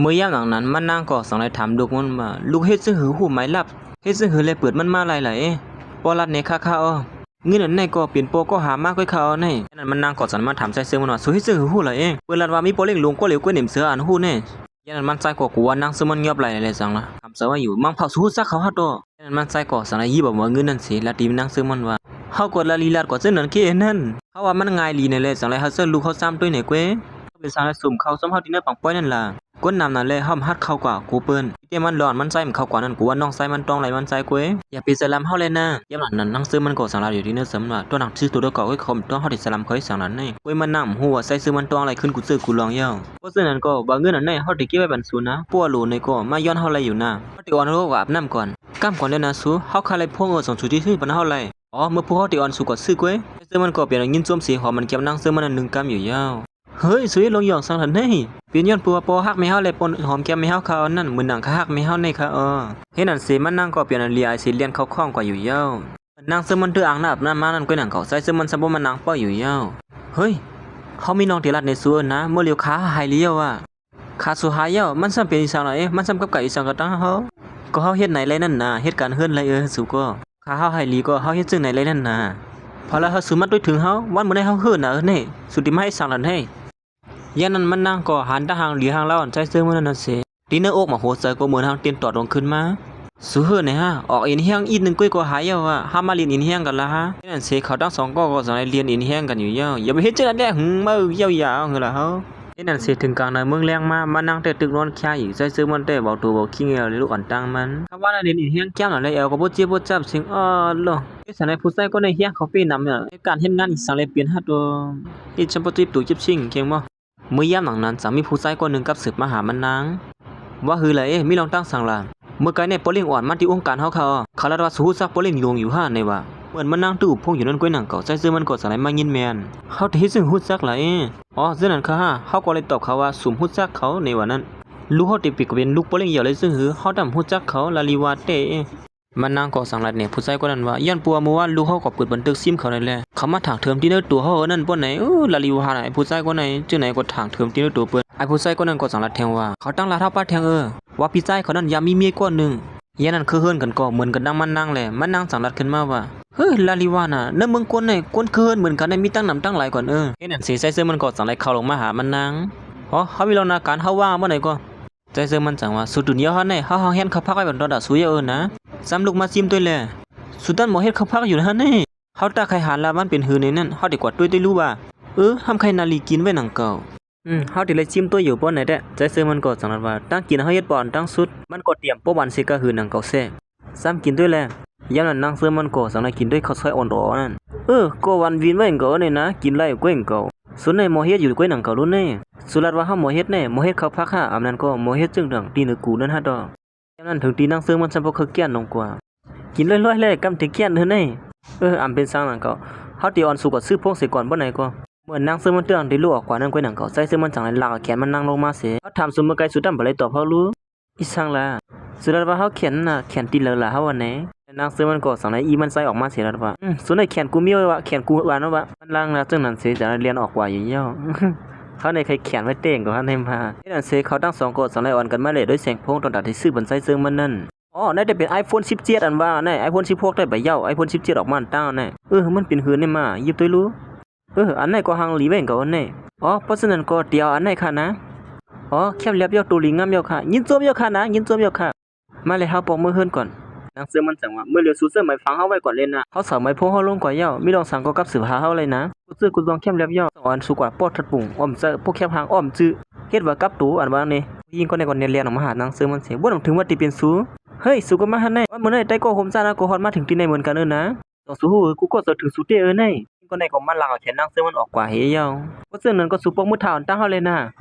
เมื่อยามหลังนั้นมันนางก็สังเลยถามลูกมันว่าลูกเฮ็ดจังหือหูไม้ลับเฮ็ดจังหือเลยเปิดมันมาหลายๆปอลัดในค่าอ้อเงินอันไหนก็เปลี่ยนโปก็หามากกว่าเขาแน่นั้นมันนางก็สันมาถามใจเสื้อมันว่าสู้เฮ็ดจังหือหูเลยเปิดลัดว่ามีโปเล่งลงก็เหลวกว่าเหน็มเสืออันหูแน่ยันนั้นมันใจก็กลัวนางซึมันเงียบไหลเลยจังละถามเสือว่าอยู่มังเผาสู้ซักเขาฮะตัวยันนั้นมันใจก็สังเลยยีบอกว่าเงินนั่นสิละตีมันนางซึมันว่าเฮากดละลีลาดก็ซึ่งนั้นคือนั่นเขาว่ามันง่ายลีในเลยสังเลยเฮาเสื้อลูกเขาซ้ำด้วยไหนเก้เป็นสังเลยสุ่มเขาซ้ำเฮาที่เนื้อปังป้อยนั่นล่ะก้นนำนั่นเลยห้อมฮัดเข้ากว่ากูเปิ้นที่มันร้อนมันใจมันเข้ากว่านั่นกูว่าน้องใจมันต้องไหลมันใจกูอย่าไปสลัมเฮาเลยนะยามหลังนั้นนั่งซื้อมันก็สังลาอยู่ที่เนื้อสำว่าตัวหนักชื่อตัวเดียวก็ไว้คอมต้องเฮาที่สลัมเขาให้สังนั้นนี่กูมันนำหัวใส่ซื้อมันต้องอะไรขึ้นกูซื้อกูลองเย้าเพราะฉะนั้นก็บางเงินอันไหนเฮาที่เก็บไว้บรรซุนะปัวโลในก็มาย้อนเฮาเลยอยู่นะเฮาที่อ่อนรู้ว่าอาบน้ำก่อนก้ามก่อนเลยนะสู้เฮาคาเลยพวกส่งชูที่ปันเฮาเลยอ๋อเมื่อพวกเฮาที่อ่อนสู้ก็ซื้อกูซื้อมันก็เปลี่ยนยินจมสีหอมมันเก็บนั่งซื้อมัน1กำอยู่ยาวเฮ้ยสวยลงหยองสังหันนี่เปลี่ยนย้อนปัวปอฮักไม่เฮาเลยปนหอมแก้มไม่เฮาเขานั่นเหมือนหนังฮักไม่เฮาในค่ะเฮ็ดนั่นสิมันนั่งก็เปลี่ยนเลียสิเลียนเข้าคล้องกว่าอยู่ยาวนางซึมันเตื้ออ่างน้ำมานั่นก็หนังเขาใส่ซึมันสมบูรณ์มันนางป้ออยู่ยาวเฮ้ยเขามีน้องที่รัดในสวนนะเมื่อเลี้ยวขาหายเลี้ยวอ่ะขาสุหายเย้ามันซ้ำเป็นอีสังไหนมันซ้ำกับไก่อีสังก็ตั้งเฮาก็เฮาเฮ็ดไหนไรนั่นน่ะเฮ็ดการเฮือนไรสุก็ขาเฮาหายลีก็เฮาเฮ็ดซึ่งไหนไรนั่นน่ะพอแล้วเฮาซื้อมัดด้วยถึงเฮาวันมื้อใดเฮาเฮือนน่ะนี่สุดที่มาให้สังหลันให้ยันนั้นมันนางก็หันตาหางเหลียหางแล้วใจซื้อมันนั่นสิตีเนื้ออกมาโหใจก็เหมือนทางเตียนตอดลงขึ้นมาสู้เฮือไหนฮะออกอินเฮียงอีก1ก้อยก็หายแล้วอ่ะห้ามมาเรียนอินเฮียงกันละฮะนั่นสิเขาทั้ง2ก็สอนเรียนอินเฮียงกันอยู่ยาวอย่าไปเฮ็ดจังนั้นแหละมือยาวๆคือล่ะเฮานั่นสิถึงกลางในเมืองแรงมานั่งแต่ตึกนอนค่าอีกใจซื้อมันแต่เบาตัวเบาขี้เงียวเลยลูกอ่อนตังมันคำว่าเรียนอินเฮียงแก้มน่ะเลยเอวก็บ่เจ็บบ่จับสิงโลไอ้สันในผู้ใส่ก็ในเฮียงเขาปีนำเนี่ยการเฮ็ดงานอีสังเลยเปลี่ยนฮะตัวอีฉันบ่ติบตู่จิบชิงเก่งบ่เมื่อยามหลังนั้นสามีผู้ชายคนหนึ่งกับสืบมาหามันนางว่าคือไรมีลองตั้งสั่งละเมื่อไกเนี่ยโปลิงอ่อนมาที่องค์การเขาลาดว่าสู้ซักโปลิงลงอยู่ห้าในว่าเหมือนมันนั่งตู้พงอยู่นั่นก้อยหนังเก่าใจซื้อมันกดสไลมายินแมนเขาที่ซึ่งหุดซักไหลซึ่งนั้นค่ะเขาก็เลยตอบเขาว่าสุ่มหุดซักเขาในวันนั้นลูกเขาติดปีกเป็นลูกโปลิงใหญ่เลยซึ่งหือเขาดำหุดซักเขาลาลีวาเตมันนางก็สั่งละเนี่ยผู้ชายคนนั้นว่าย้อนปัวมัวลูกเขาก็เปิดบันทึกซิมเขาในแหละเขามาถางเทอมที่เนื้อตัวเขานั่นป้นไหนลาลีวาไหนผู้ชายคนไหนจึงไหนก็ถางเทอมที่เนื้อตัวเปิ้นไอ้ผู้ชายคนนั้นก็สั่งละแทงว่าเขาตั้งละเท่าป้าแทงว่าพี่ชายเขานั้นยามีเมียก้อนหนึ่งยันนั้นคือเฮิรนกันก็เหมือนกันนั่งมันนั่งแหละมันนั่งสั่งละขึ้นมาว่าเฮ้ยลาลีวาน่ะเนื้อเมืองก้นไหนก้นคือเฮิรนเหมือนกันในมีตั้งนำตั้งหลายก่อนเฮ้ยนั่นสีใส่เสื้อมันก็สั่งละเข้าลงมาหามันนางเขามีลองนาการเขาว่างเมื่อไหร่ก็ใจเสื้อมันสั่งว่าสุดดุนยาเขาไหนเขาเห็นเขาพักไว้บนดอดสุยนะซ้ำลูกมาซิมตัวแลสุดด้านหมอเฮ็ดเขาพักอยู่นะนี่เขาตาไข่หานลามันเป็นหือในนั่นเขาดีกว่าด้วยรู้ว่าทำไข่นาลีกินไว้หนังเก่าเขาติเลยซิมตัวอยู่ป้อนไหนแท้ใจเสื้อมันก็สังว่าตั้งกินเขาเฮ็ดปอนตั้งสุดมันก็เตรียมป้อวันสิกะหือหนังเก่าแซ่ซ้ำกินด้วยแลยามนั้นนางเสื้อมันก็สังกินด้วยข้าวซอยอ่อนร้อนั่นก็วันวินไว้เก่าเนี่ยนะกินไล่ก้วยเก่าส่วนในหมอเฮ็ดอยู่ก้วยหนังเก่ารุ่นนี่สุรัตว่าเฮาหมอเฮ็ดแน่หมอเฮ็ดเขาพักอำนั้นก็หมอเฮ็ดจึงดังตีนกูนั่นฮะดอกนั้นถึงตีนางเสื้อมันซับ่คือเกี้ยนลงกว่ากินลอยๆเลยกำถึงเกี้ยนเด้อนี่อำเป็นสร้างนั่นก็เฮาตีอ่อนสู่ก็ซื้อพงสิก่อนบ่ไหนก็เหมือนนางเสื้อมันเตือนที่ลูกออกกว่านั้นก้วยหนังก็ใส่เสื้อมันจังลากแขนมันนั่งลงมาเสียเฮาถามซุมไกลสุดดำบ่เลยตอบเฮารู้อีสังล่ะสุรัตว่าเฮาแขนน่ะแขนตีเลยล่ะเฮาวันไหนนางเสื้อมันก็สังไหนอีมันใส่ออกมาเสียแล้วว่าส่วนในแขนกูมีไว้ว่าแขนกูว่านะว่ามันล่างแล้วจังนั้นเสียจะเรียนออกกว่าอยู่เหี่ยวเขาในใครเขียนไว้เต่งกว่าในมาที่นั่นเซเขาตั้ง2กด2ในอ่อนกันมาเลยด้วยแสงพงตอนตัดที่ซื้อบนไซซึ่งมันนั่นน่าจะเป็น iPhone 17อันว่าใน iPhone 16ได้ใบเย้า iPhone 17ออกมาตั้งในมันเป็นหืนนี่มายิบตัวรู้อันไหนก็หังหลีเว้งก็อันไหนเพราะฉะนั้นก็เดียวอันไหนค่ะนะแคบเล็บเย้าตัวลิงงามเย้าค่ะยินโจมเย้าค่ะนะยินโจมเย้าค่ะมาเลยเฮาปอกมือเฮือนก่อนนางเสื้อมันสั่งว่าเมื่อเรียวซูเซอร์ไม้ฟังเฮาไว้ก่อนเล่นนะเขาสาวไม้พงเฮาลงกว่าเย้ามีลองสั่งก็กับสืบหาเฮาเลยนะกูซื้อกูลองเข้มเล็บเย้าอ่อนสุกว่าปอดทัดปุ่งอ้อมเจอพวกแคบหางอ้อมจื้อเฮ็ดว่ากับตูอันว่านี่ยิงก็ในก่อนเรียนออกมาหานางเสื้อมันเสียบ่ต้องถึงว่าติเป็นซูเฮ้ยสูก็มาหันในว่ามื้อไหนได้ก็โฮมซ่านะก็ฮอดมาถึงที่ในเหมือนกันนะต้องสู้กูก็จะถึงสุดเด้ในก็ในก็มันลากเอาแขนนางเสื้อมันออกกว่าเฮเย้าเพราะฉะนั้นก็สู้ปกมือเท้าตั้งเฮาเลยนะ